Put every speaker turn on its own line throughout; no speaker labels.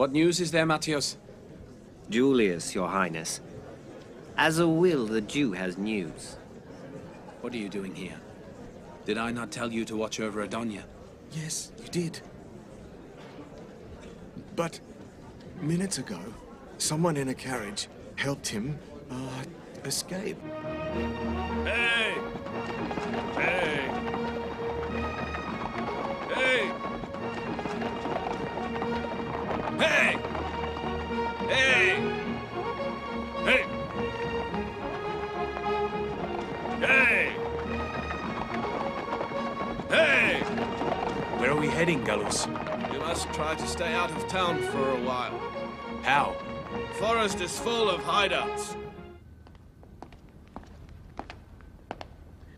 What news is there, Matthias?
Julius, Your Highness. As a will, the Jew has news.
What are you doing here? Did I not tell you to watch over Adonia?
Yes, you did. But minutes ago, someone in a carriage helped him escape.
Hey! Hey! Hey! Hey! Hey! Hey! Hey! Hey!
Where are we heading, Angelos?
You must try to stay out of town for a while.
How?
The forest is full of hideouts.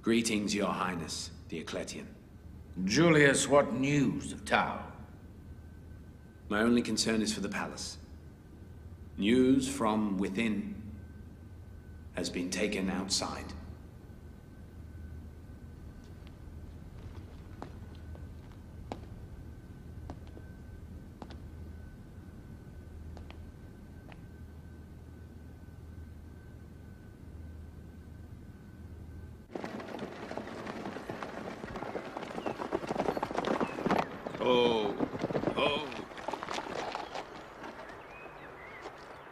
Greetings, Your Highness, Diocletian.
Julius, what news of Tau?
My only concern is for the palace. News from within has been taken outside.
Oh.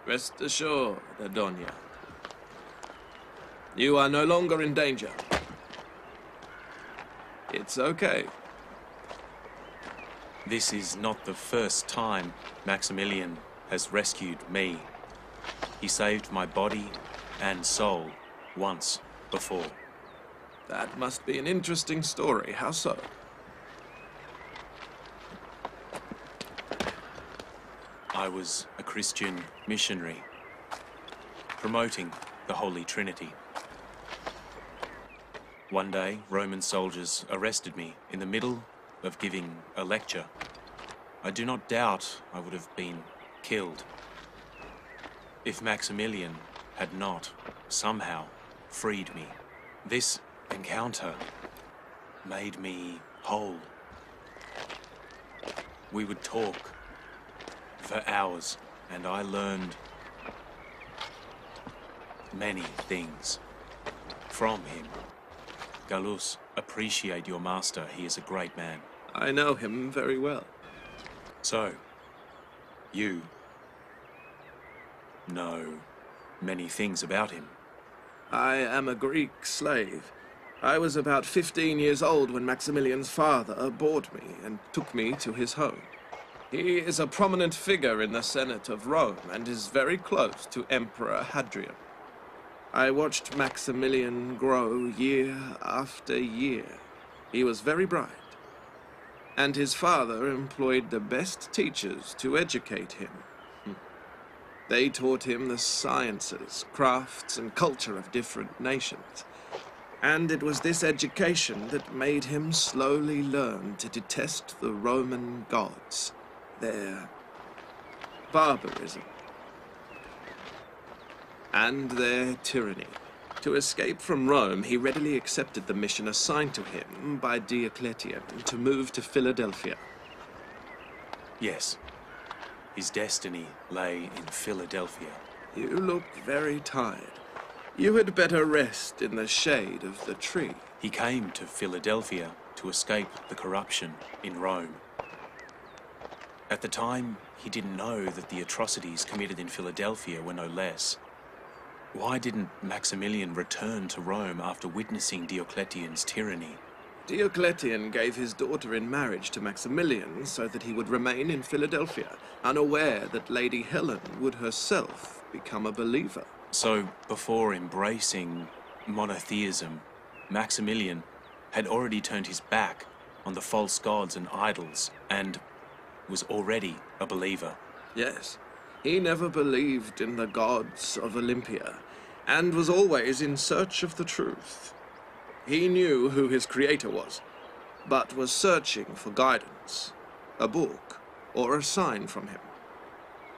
Rest assured, Adonia. You are no longer in danger. It's okay.
This is not the first time Maximilian has rescued me. He saved my body and soul once before.
That must be an interesting story. How so?
I was a Christian missionary, promoting the Holy Trinity. One day, Roman soldiers arrested me in the middle of giving a lecture. I do not doubt I would have been killed if Maximilian had not somehow freed me. This encounter made me whole. We would talk for hours, and I learned many things from him. Galus, appreciate your master. He is a great man.
I know him very well.
So, you know many things about him.
I am a Greek slave. I was about 15 years old when Maximilian's father bought me and took me to his home. He is a prominent figure in the Senate of Rome and is very close to Emperor Hadrian. I watched Maximilian grow year after year. He was very bright, and his father employed the best teachers to educate him. They taught him the sciences, crafts, and culture of different nations. And it was this education that made him slowly learn to detest the Roman gods, their barbarism, and their tyranny. To escape from Rome, he readily accepted the mission assigned to him by Diocletian to move to Philadelphia.
Yes, his destiny lay in Philadelphia.
You look very tired. You had better rest in the shade of the tree.
He came to Philadelphia to escape the corruption in Rome. At the time, he didn't know that the atrocities committed in Philadelphia were no less. Why didn't Maximilian return to Rome after witnessing Diocletian's tyranny?
Diocletian gave his daughter in marriage to Maximilian so that he would remain in Philadelphia, unaware that Lady Helen would herself become a believer.
So, before embracing monotheism, Maximilian had already turned his back on the false gods and idols and was already a believer.
Yes, he never believed in the gods of Olympia and was always in search of the truth. He knew who his creator was, but was searching for guidance, a book, or a sign from him.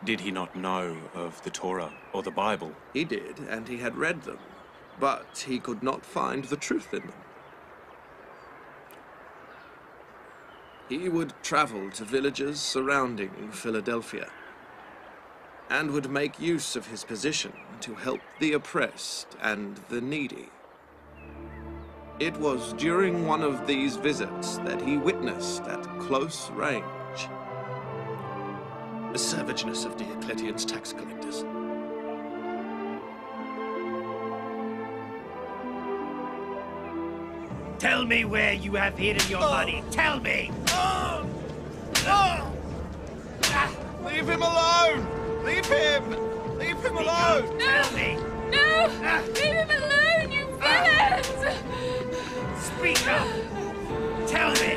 Did he not know of the Torah or the Bible?
He did, and he had read them, but he could not find the truth in them. He would travel to villages surrounding Philadelphia, and would make use of his position to help the oppressed and the needy. It was during one of these visits that he witnessed at close range the savageness of Diocletian's tax collectors.
Tell me where you have hidden your money. Tell me!
Leave him alone! Leave him! Leave him alone!
Tell me!
No! Leave him alone, you villains!
Speak up! Tell me!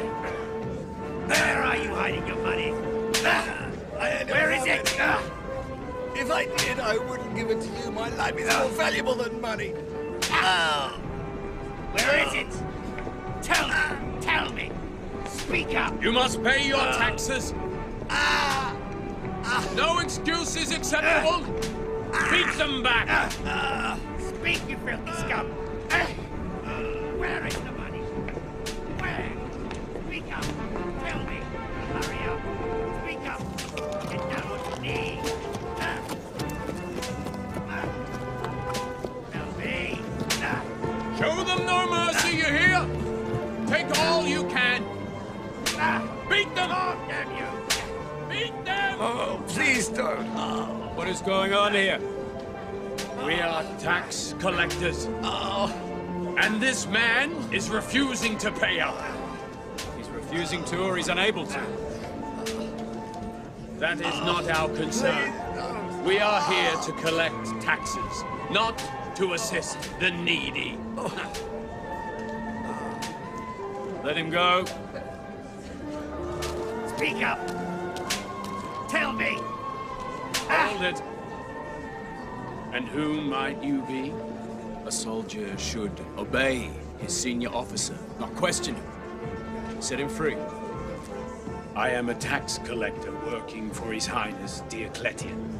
Where are you hiding your money? Where is it?
If I did, I wouldn't give it to you. My life is more valuable than money.
Where is it? Tell me! Speak up!
You must pay your taxes. No excuses acceptable. Beat them back.
Speak, you filthy scum! Where is the money? Where? Speak up! Tell me! Hurry up! Speak up! Get down on your knees! Tell me!
Show them no mercy, you hear? Take all you can. Beat them!
Oh, damn you!
Beat them!
Oh, please don't.
What is going on here? We are tax collectors. And this man is refusing to pay up. He's refusing to, or he's unable to. That is not our concern. We are here to collect taxes, not to assist the needy. Let him go.
Speak up! Tell me!
Hold it. And who might you be?
A soldier should obey his senior officer, not question him. Set him free.
I am a tax collector working for His Highness Diocletian.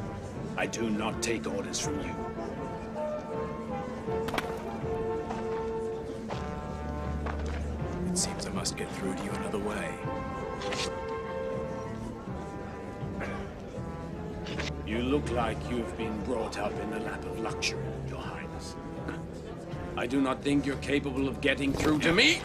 I do not take orders from you.
It seems I must get through to you another way.
You look like you've been brought up in the lap of luxury, Your Highness. I do not think you're capable of getting through to me.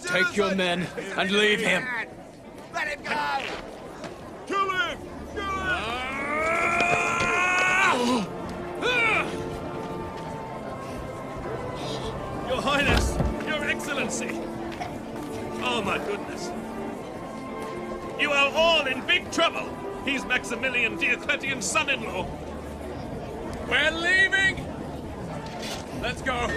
Take your men and leave him.
Let him go!
Kill him! Kill him!
Your Highness, Your Excellency. Oh my goodness. You are all in big trouble. He's Maximilian Diocletian's son-in-law. We're leaving! Let's go.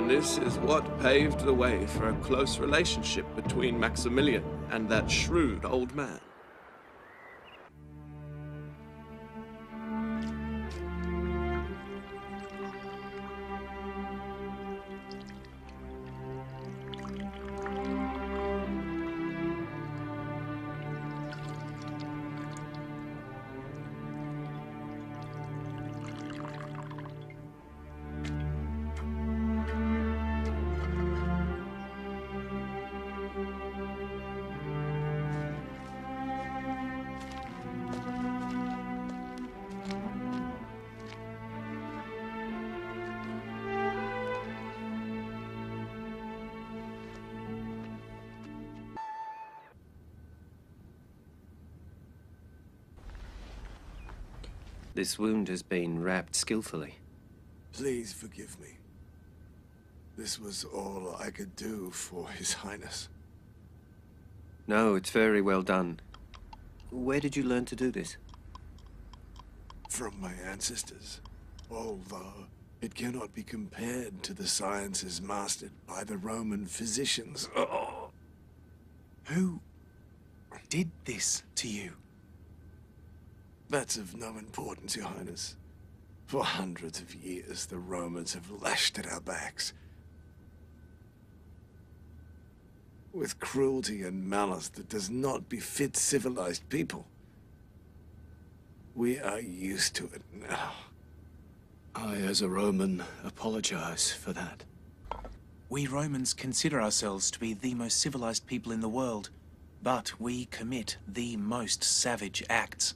And this is what paved the way for a close relationship between Maximilian and that shrewd old man.
This wound has been wrapped skillfully.
Please forgive me. This was all I could do for His Highness.
No, it's very well done. Where did you learn to do this?
From my ancestors. Although it cannot be compared to the sciences mastered by the Roman physicians. Oh.
Who did this to you?
That's of no importance, Your Highness. For hundreds of years, the Romans have lashed at our backs. With cruelty and malice that does not befit civilized people. We are used to it now.
I, as a Roman, apologize for that.
We Romans consider ourselves to be the most civilized people in the world, but we commit the most savage acts.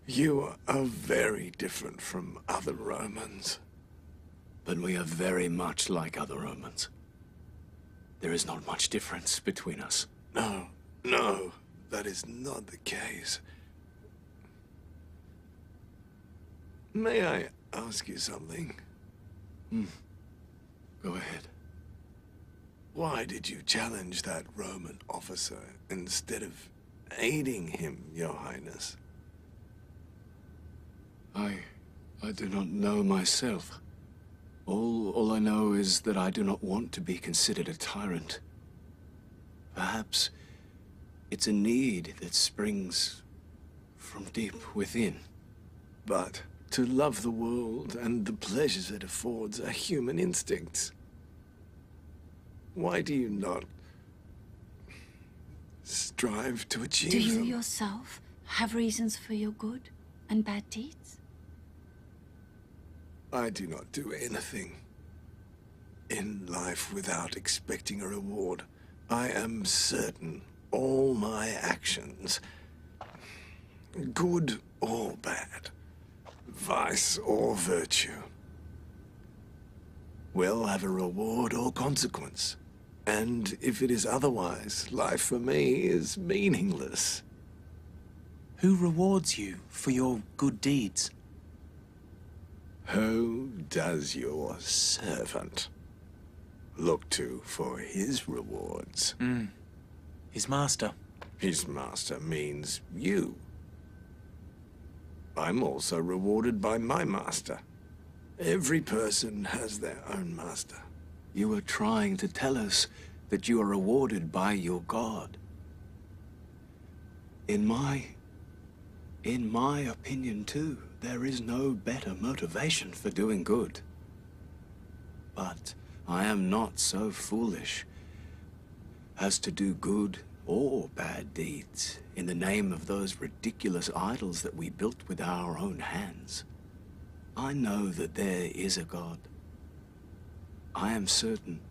You are very different from other Romans.
But we are very much like other Romans. There is not much difference between us.
No, no, that is not the case. May I ask you something?
Go ahead.
Why did you challenge that Roman officer instead of aiding him, Your Highness?
I do not know myself. All I know is that I do not want to be considered a tyrant. Perhaps it's a need that springs from deep within.
But to love the world and the pleasures it affords are human instincts. Why do you not strive to achieve them?
Do you yourself have reasons for your good and bad deeds?
I do not do anything in life without expecting a reward. I am certain all my actions, good or bad, vice or virtue, will have a reward or consequence. And if it is otherwise, life for me is meaningless.
Who rewards you for your good deeds?
Who does your servant look to for his rewards?
His master.
His master means you. I'm also rewarded by my master. Every person has their own master.
You are trying to tell us that you are rewarded by your God. In my opinion, too, there is no better motivation for doing good. But I am not so foolish as to do good or bad deeds in the name of those ridiculous idols that we built with our own hands. I know that there is a God. I am certain.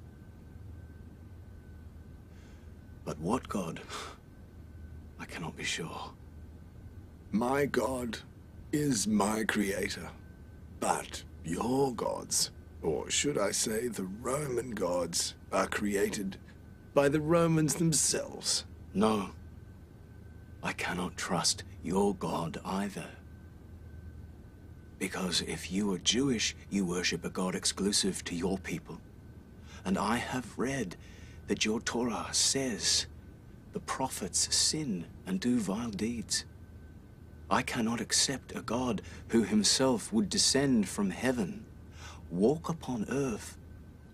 But what God? I cannot be sure.
My God is my creator. But your gods, or should I say the Roman gods, are created by the Romans themselves.
No. I cannot trust your God either. Because if you are Jewish, you worship a God exclusive to your people. And I have read that your Torah says the prophets sin and do vile deeds. I cannot accept a God who himself would descend from heaven, walk upon earth,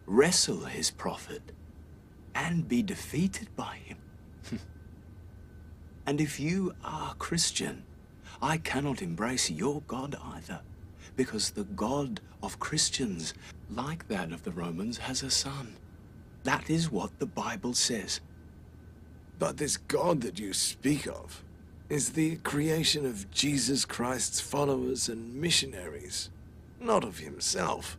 wrestle his prophet, and be defeated by him. And if you are Christian, I cannot embrace your God either, because the God of Christians, like that of the Romans, has a son. That is what the Bible says.
But this God that you speak of is the creation of Jesus Christ's followers and missionaries, not of himself.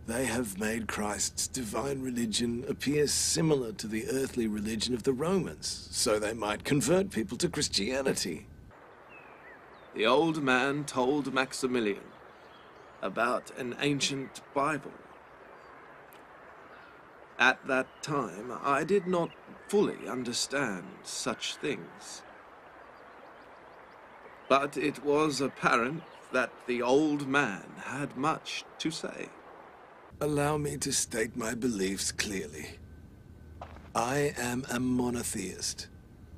They have made Christ's divine religion appear similar to the earthly religion of the Romans, so they might convert people to Christianity.
The old man told Maximilian about an ancient Bible. At that time, I did not fully understand such things. But it was apparent that the old man had much to say.
Allow me to state my beliefs clearly. I am a monotheist,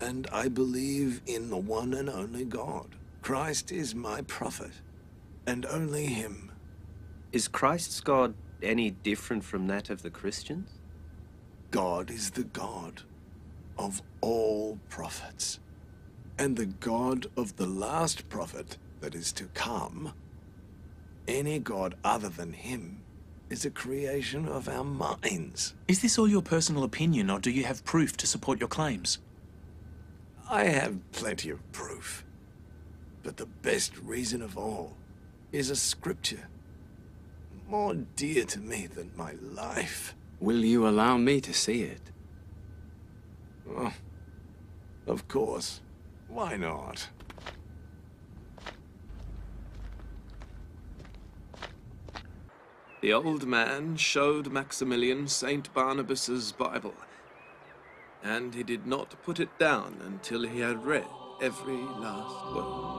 and I believe in the one and only God. Christ is my prophet, and only him.
Is Christ's God any different from that of the Christians?
God is the God of all prophets, and the God of the last prophet that is to come. Any God other than him is a creation of our minds.
Is this all your personal opinion, or do you have proof to support your claims?
I have plenty of proof, but the best reason of all is a scripture, more dear to me than my life.
Will you allow me to see it?
Oh, of course. Why not?
The old man showed Maximilian St. Barnabas's Bible, and he did not put it down until he had read every last word.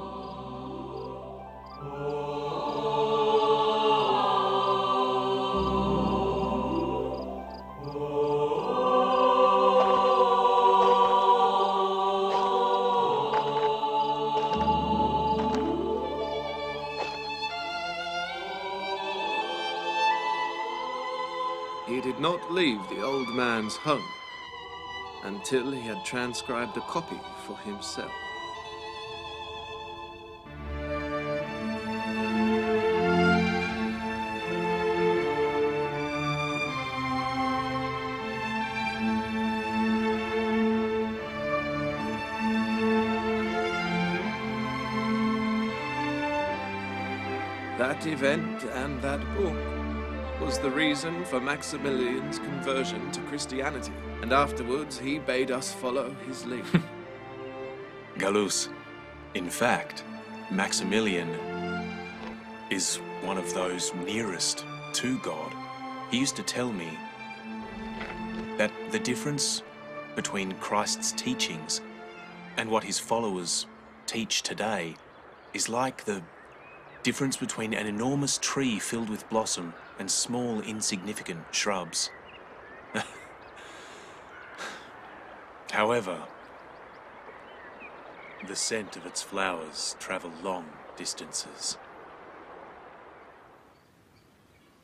He did not leave the old man's home until he had transcribed a copy for himself. That event and that book was the reason for Maximilian's conversion to Christianity, and afterwards he bade us follow his lead.
Galus, in fact, Maximilian is one of those nearest to God. He used to tell me that the difference between Christ's teachings and what his followers teach today is like the difference between an enormous tree filled with blossom and small, insignificant shrubs. However, the scent of its flowers travel long distances.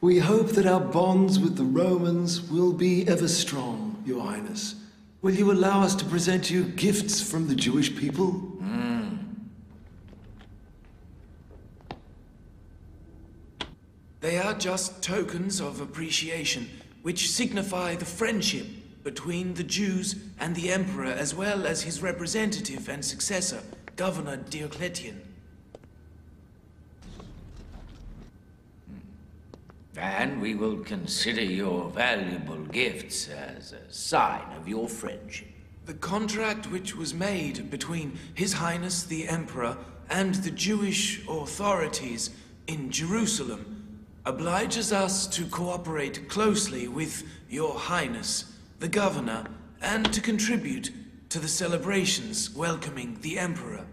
We hope that our bonds with the Romans will be ever strong, Your Highness. Will you allow us to present you gifts from the Jewish people?
They are just tokens of appreciation, which signify the friendship between the Jews and the Emperor, as well as his representative and successor, Governor Diocletian.
And we will consider your valuable gifts as a sign of your friendship.
The contract which was made between His Highness the Emperor and the Jewish authorities in Jerusalem obliges us to cooperate closely with Your Highness, the Governor, and to contribute to the celebrations welcoming the Emperor.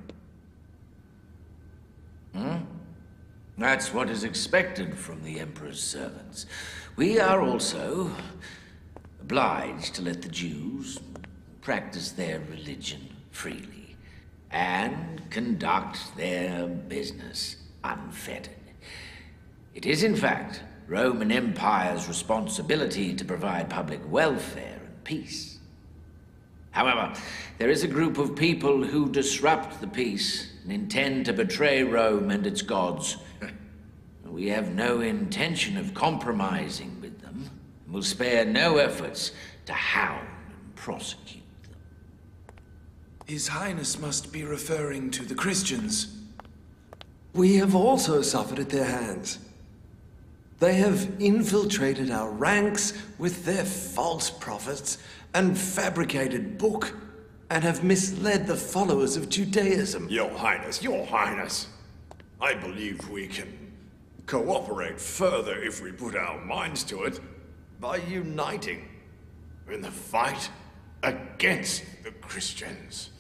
That's what is expected from the Emperor's servants. We are also obliged to let the Jews practice their religion freely and conduct their business unfettered. It is, in fact,
Roman Empire's responsibility to provide public welfare and peace. However, there is a group of people who disrupt the peace and intend to betray Rome and its gods. We have no intention of compromising with them, and will spare no efforts to hound and prosecute them.
His Highness must be referring to the Christians.
We have also suffered at their hands. They have infiltrated our ranks with their false prophets and fabricated book, and have misled the followers of Judaism.
Your Highness, I believe we can cooperate further if we put our minds to it by uniting in the fight against the Christians.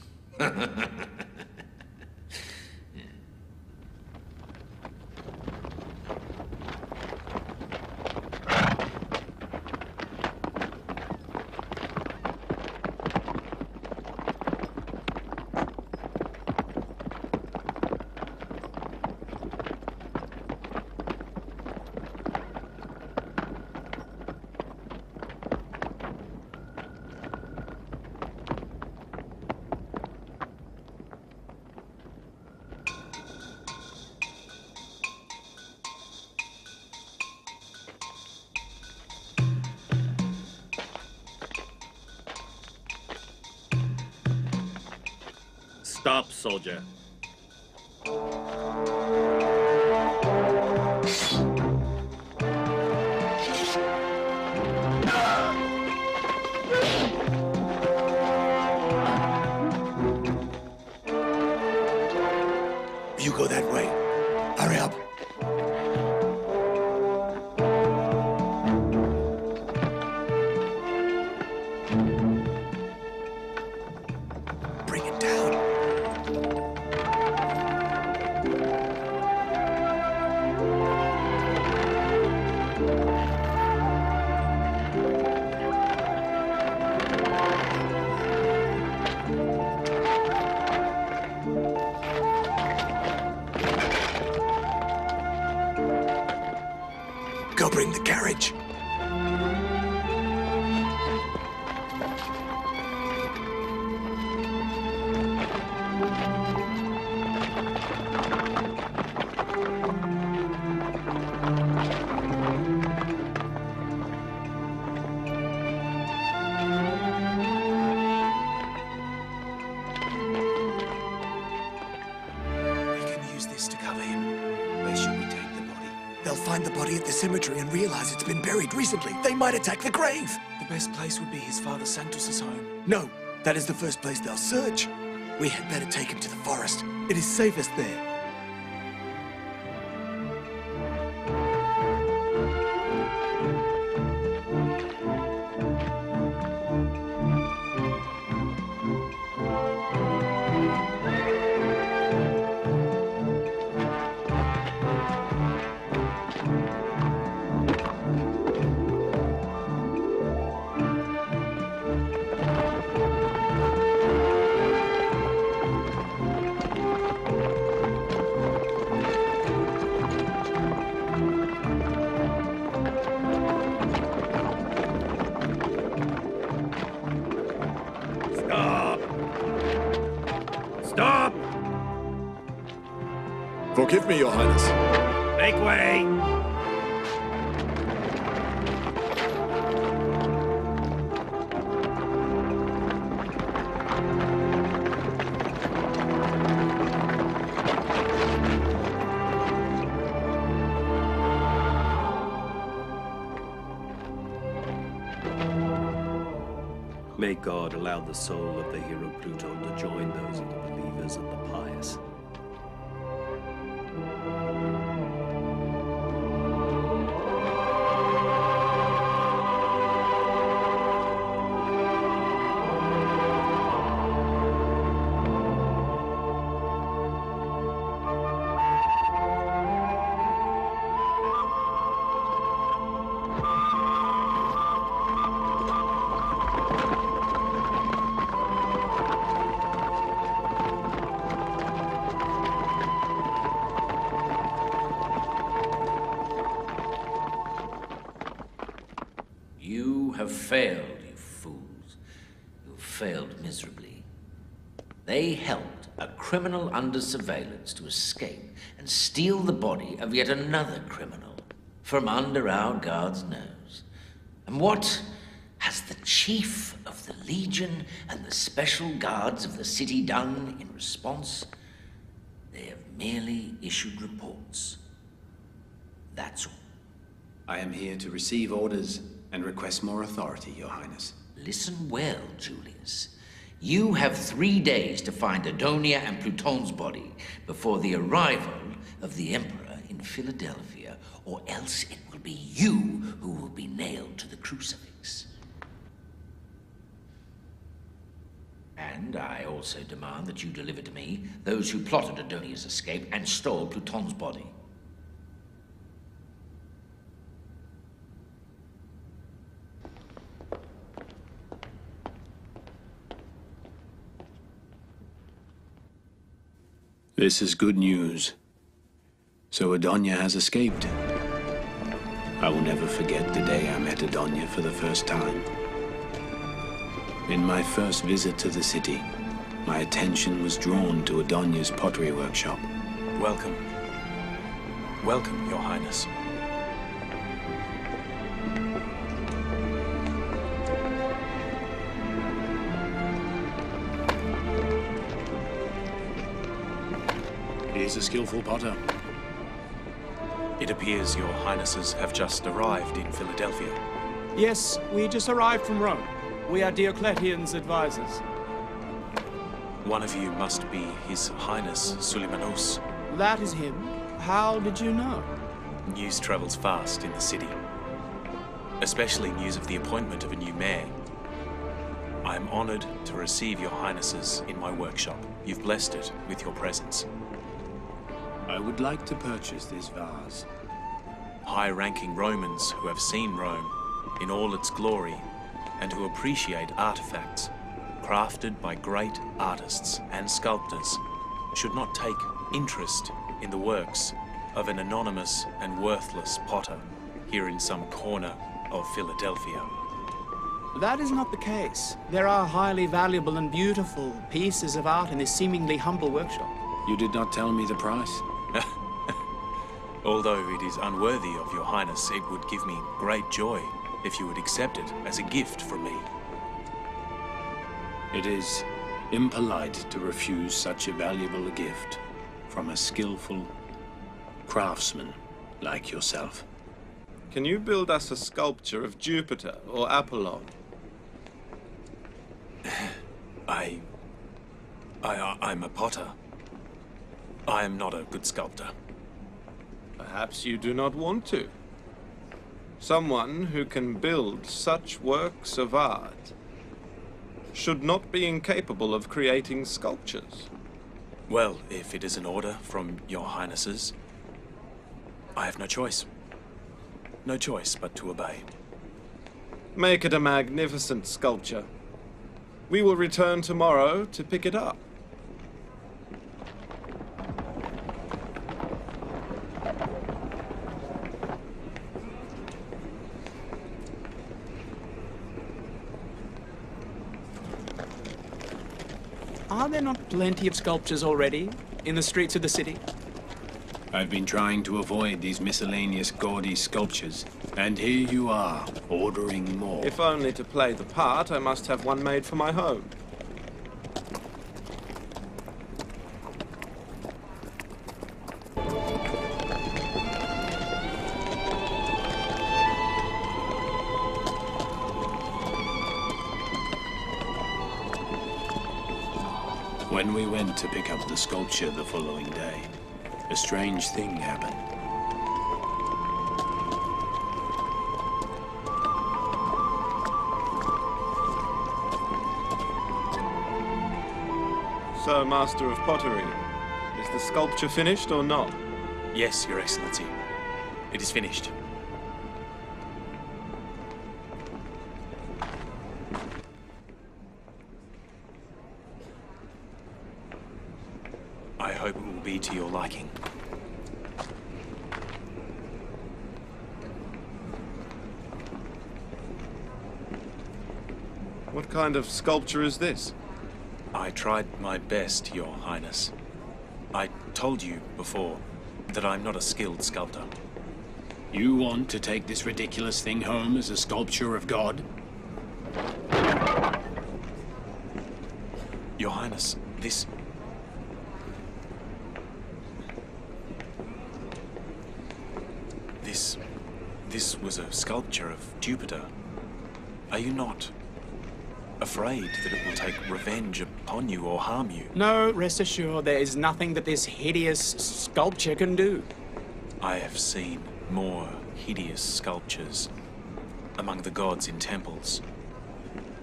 Stop, soldier.
You go that way. Hurry up. Bring it down. Go bring the carriage. Find the body at the cemetery and realize it's been buried recently. They might attack the grave.
The best place would be his father Santos' home.
No, that is the first place they'll search. We had better take him to the forest. It is safest there.
Stop!
Forgive me, Your Highness.
Make way!
May God allow the soul of the hero Pluton to join those of the believers and the pious.
You have failed, you fools. You've failed miserably. They helped a criminal under surveillance to escape and steal the body of yet another criminal from under our guard's nose. And what has the chief of the Legion and the special guards of the city done in response? They have merely issued reports. That's all.
I am here to receive orders and request more authority, Your Highness.
Listen well, Julius. You have 3 days to find Adonia and Pluton's body before the arrival of the Emperor in Philadelphia, or else it will be you who will be nailed to the crucifix. And I also demand that you deliver to me those who plotted Adonia's escape and stole Pluton's body.
This is good news. So Adonia has escaped. I will never forget the day I met Adonia for the first time. In my first visit to the city, my attention was drawn to Adonia's pottery workshop.
Welcome. Welcome, Your Highness.
He's a skillful potter.
It appears Your Highnesses have just arrived in Philadelphia.
Yes, we just arrived from Rome. We are Diocletian's advisors.
One of you must be His Highness Suleimanos.
That is him. How did you know?
News travels fast in the city. Especially news of the appointment of a new mayor. I am honored to receive Your Highnesses in my workshop. You've blessed it with your presence.
I would like to purchase this vase.
High-ranking Romans who have seen Rome in all its glory and who appreciate artifacts crafted by great artists and sculptors should not take interest in the works of an anonymous and worthless potter here in some corner of Philadelphia.
That is not the case. There are highly valuable and beautiful pieces of art in this seemingly humble workshop.
You did not tell me the price.
Although it is unworthy of Your Highness, it would give me great joy if you would accept it as a gift from me.
It is impolite to refuse such a valuable gift from a skillful craftsman like yourself.
Can you build us a sculpture of Jupiter or Apollon?
I'm a potter. I am not a good sculptor.
Perhaps you do not want to. Someone who can build such works of art should not be incapable of creating sculptures.
Well, if it is an order from Your Highnesses, I have no choice. No choice but to obey.
Make it a magnificent sculpture. We will return tomorrow to pick it up.
Are there not plenty of sculptures already in the streets of the city?
I've been trying to avoid these miscellaneous gaudy sculptures, and here you are, ordering more.
If only to play the part, I must have one made for my home.
When we went to pick up the sculpture the following day, a strange thing happened.
So, Master of Pottery, is the sculpture finished or not?
Yes, Your Excellency. It is finished. I hope it will be to your liking.
What kind of sculpture is this?
I tried my best, Your Highness. I told you before that I'm not a skilled sculptor.
You want to take this ridiculous thing home as a sculpture of God?
Your Highness, this was a sculpture of Jupiter. Are you not afraid that it will take revenge upon you or harm you?
No, rest assured, there is nothing that this hideous sculpture can do.
I have seen more hideous sculptures among the gods in temples.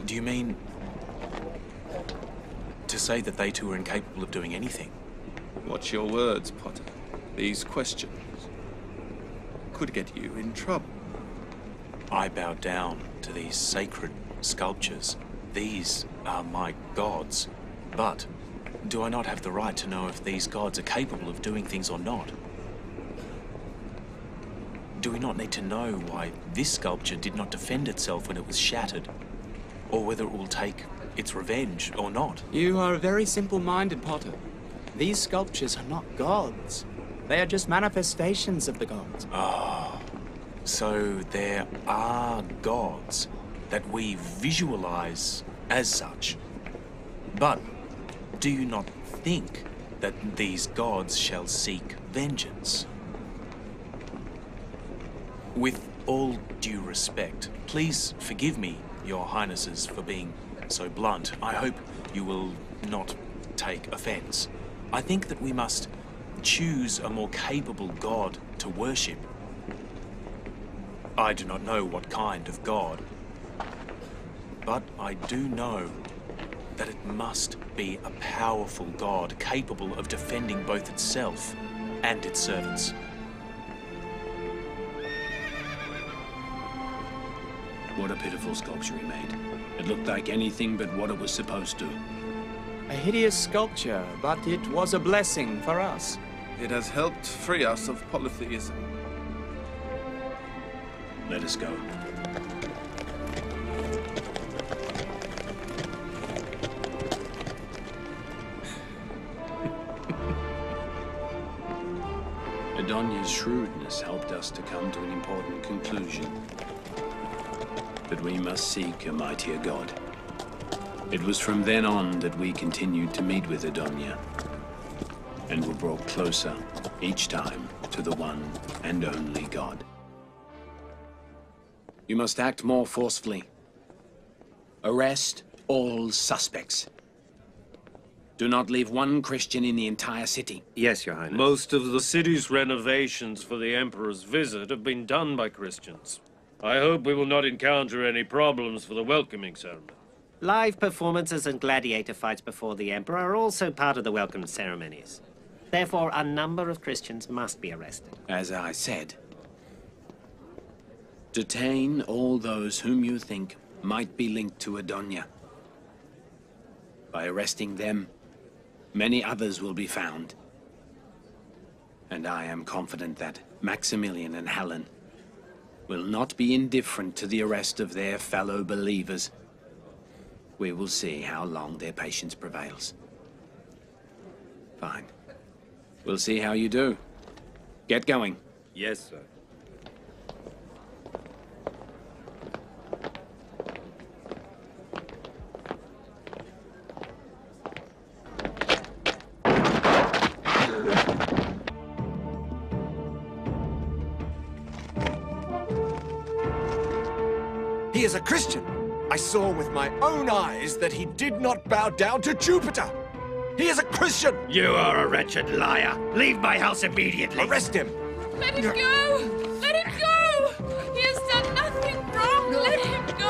Do you mean to say that they too are incapable of doing anything?
Watch your words, Potter. These questions could get you in trouble.
I bow down to these sacred sculptures. These are my gods. But do I not have the right to know if these gods are capable of doing things or not? Do we not need to know why this sculpture did not defend itself when it was shattered? Or whether it will take its revenge or not?
You are very simple-minded, Potter. These sculptures are not gods. They are just manifestations of the gods.
Ah, so there are gods that we visualize as such. But do you not think that these gods shall seek vengeance? With all due respect, please forgive me, Your Highnesses, for being so blunt. I hope you will not take offense. I think that we must choose a more capable god to worship. I do not know what kind of god, but I do know that it must be a powerful god capable of defending both itself and its servants.
What a pitiful sculpture he made. It looked like anything but what it was supposed to.
A hideous sculpture, but it was a blessing for us.
It has helped free us of polytheism.
Let us go. Adonia's shrewdness helped us to come to an important conclusion. That we must seek a mightier god. It was from then on that we continued to meet with Adonia, and were brought closer each time to the one and only God. You must act more forcefully. Arrest all suspects. Do not leave one Christian in the entire city.
Yes, Your Highness.
Most of the city's renovations for the Emperor's visit have been done by Christians. I hope we will not encounter any problems for the welcoming ceremony.
Live performances and gladiator fights before the Emperor are also part of the welcome ceremonies. Therefore, a number of Christians must be arrested.
As I said, detain all those whom you think might be linked to Adonia. By arresting them, many others will be found. And I am confident that Maximilian and Helen will not be indifferent to the arrest of their fellow believers. We will see how long their patience prevails. Fine. We'll see how you do. Get going.
Yes, sir.
He is a Christian. I saw with my own eyes that he did not bow down to Jupiter. He is a Christian.
You are a wretched liar. Leave my house immediately.
Arrest him.
Let him go! Let him go! He has done nothing wrong. Let him go!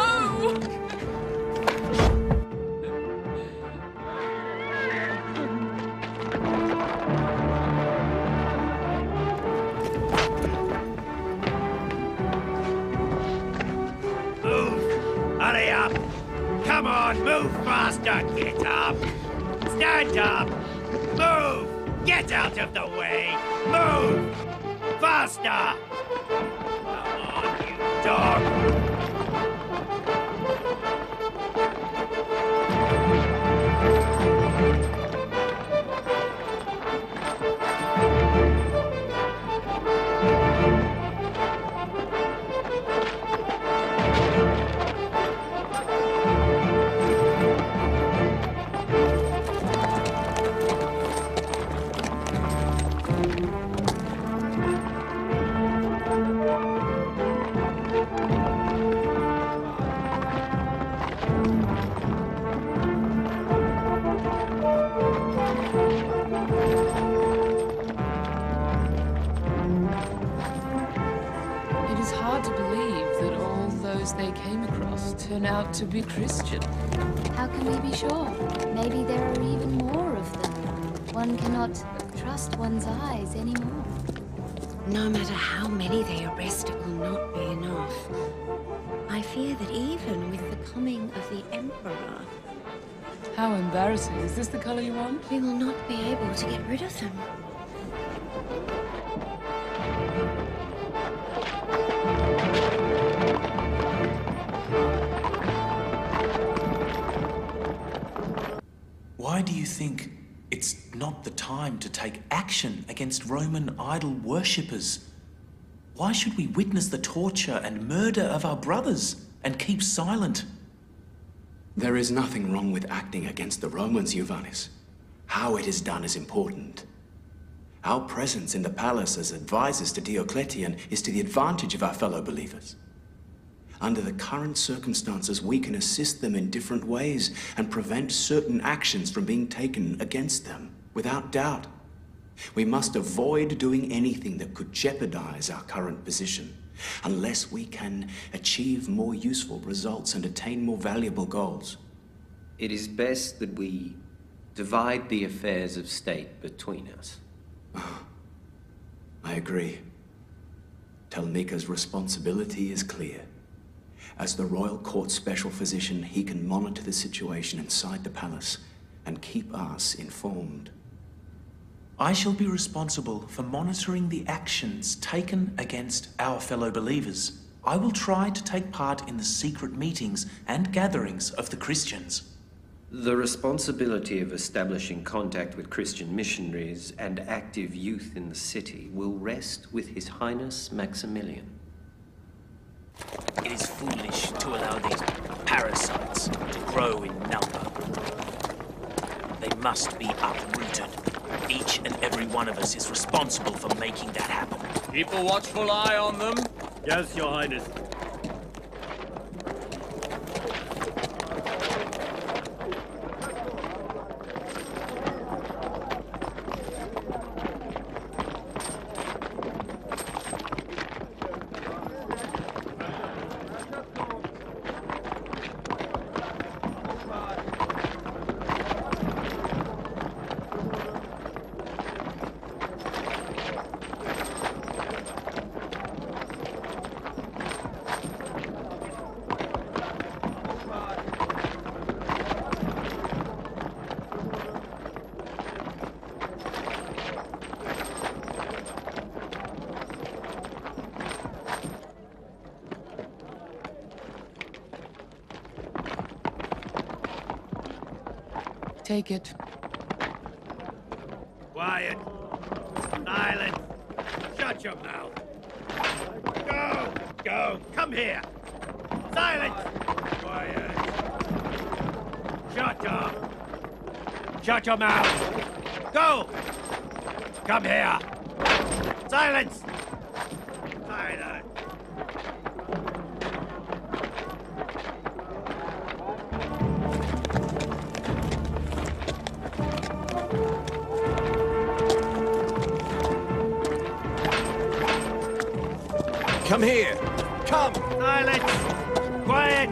Hurry up! Come on, move faster! Get up! Stand up! Move! Get out of the way! Move! Faster! Come on, you dog!
those they came across turn out to be Christian?
How can we be sure? Maybe there are even more of them. One cannot trust one's eyes anymore.
No matter how many they arrest, it will not be enough. I fear that even with the coming of the Emperor...
How embarrassing. Is this the color you want?
We will not be able to get rid of them.
Why do you think it's not the time to take action against Roman idol worshippers? Why should we witness the torture and murder of our brothers and keep silent?
There is nothing wrong with acting against the Romans, Ioannis. How it is done is important. Our presence in the palace as advisors to Diocletian is to the advantage of our fellow believers. Under the current circumstances, we can assist them in different ways and prevent certain actions from being taken against them, without doubt. We must avoid doing anything that could jeopardize our current position, unless we can achieve more useful results and attain more valuable goals.
It is best that we divide the affairs of state between us.
I agree. Talmika's responsibility is clear. As the royal court special physician, he can monitor the situation inside the palace and keep us informed.
I shall be responsible for monitoring the actions taken against our fellow believers. I will try to take part in the secret meetings and gatherings of the Christians.
The responsibility of establishing contact with Christian missionaries and active youth in the city will rest with His Highness Maximilian.
It is foolish to allow these parasites to grow in number. They must be uprooted. Each and every one of us is responsible for making that happen.
Keep a watchful eye on them. Yes, Your Highness.
Take it.
Quiet. Silence. Shut your mouth. Go. Go. Come here. Silence. Quiet. Shut up. Shut your mouth. Go. Come here. Silence. Silence.
Come here! Come!
Silence! Quiet!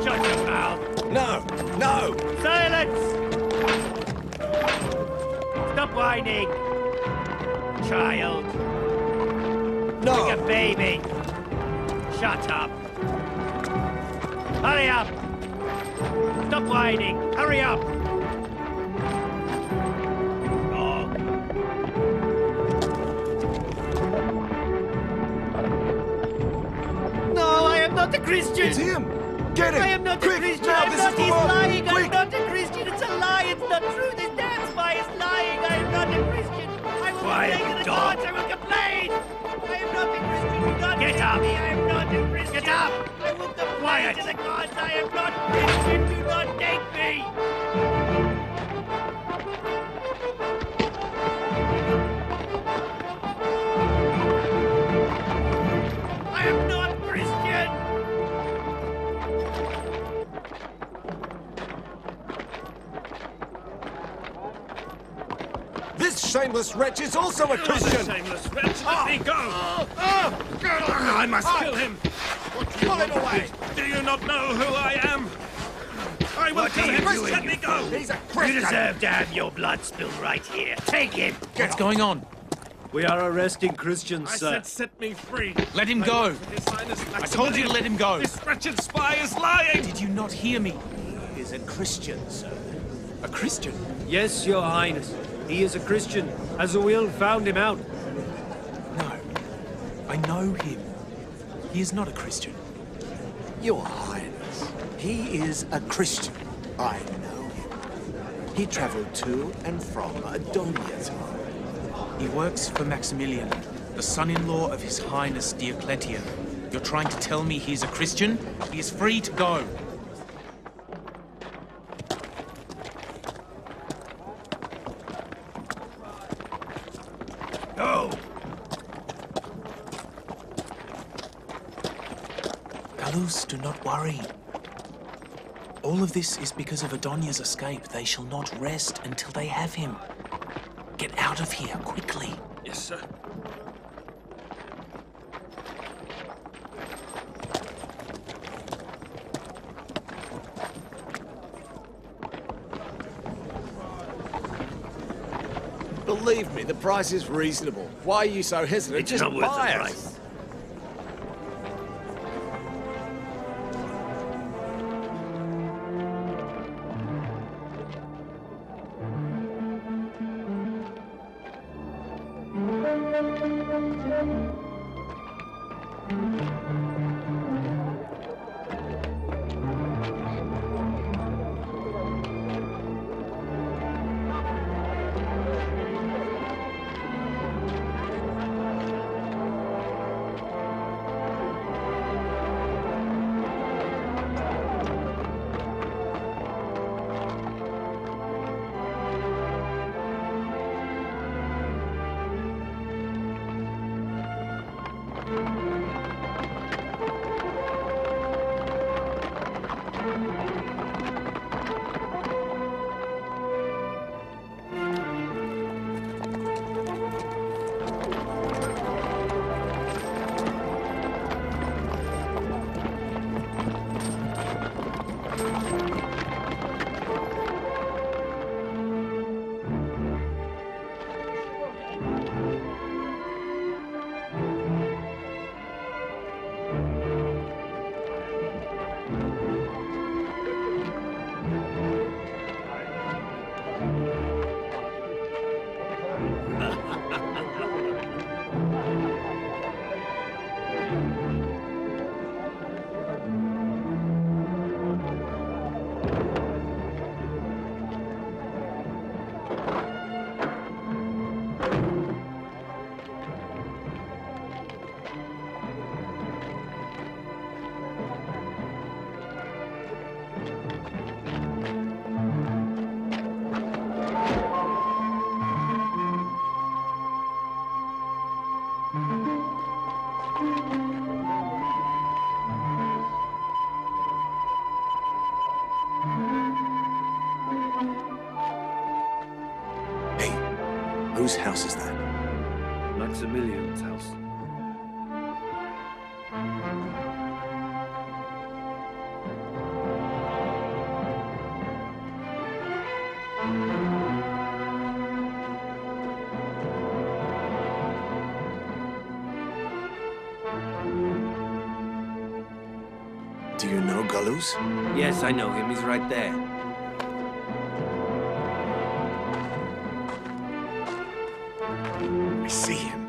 Shut your mouth!
No! No!
Silence! Stop whining! Child!
No!
Like a baby! Shut up! Hurry up! Stop whining! Hurry up! I'm not a Christian!
It's him! Get him!
I am not
Quick,
a Christian!
now,
I'm
this
not!
is the
He's
law.
lying!
Quick.
I'm not a Christian! It's a lie! It's not true! This damn spy is lying! I am not a Christian! I will Quiet, complain to the dog. gods! I will complain! I am not a Christian! Do not
Get
hate
up.
me! I am not a Christian!
Get up.
I will complain
Quiet.
to the gods! I am not Christian! Do not take me! I am not Christian!
This shameless wretch is also a Christian!
Shameless wretch, let me go! I must kill him!
What Pull him away!
Do you not know who I am? I will kill him. First, let me go.
He's a Christian. You deserve to have your blood spilled right here. Take him.
What's going on?
We are arresting Christians,
I
sir.
said set me free.
Let him go.
His Highness
I told you to let him go.
This wretched spy is lying.
Did you not hear me?
He is a Christian, sir.
A Christian?
Yes, Your Highness. He is a Christian. Azuil found him out.
No. I know him. He is not a Christian.
Your Highness, he is a Christian. I know him. He traveled to and from Adonia time.
He works for Maximilian, the son-in-law of His Highness Diocletian. You're trying to tell me he's a Christian? He is free to go.
Go!
Galus, do not worry. All of this is because of Adonia's escape. They shall not rest until they have him. Get out of here, quickly.
Yes, sir.
Believe me, the price is reasonable. Why are you so hesitant?
It's
Just
not worth the
buy it.
price.
Whose house is that?
Maximilian's house.
Do you know Galus?
Yes, I know him. He's right there.
I see him.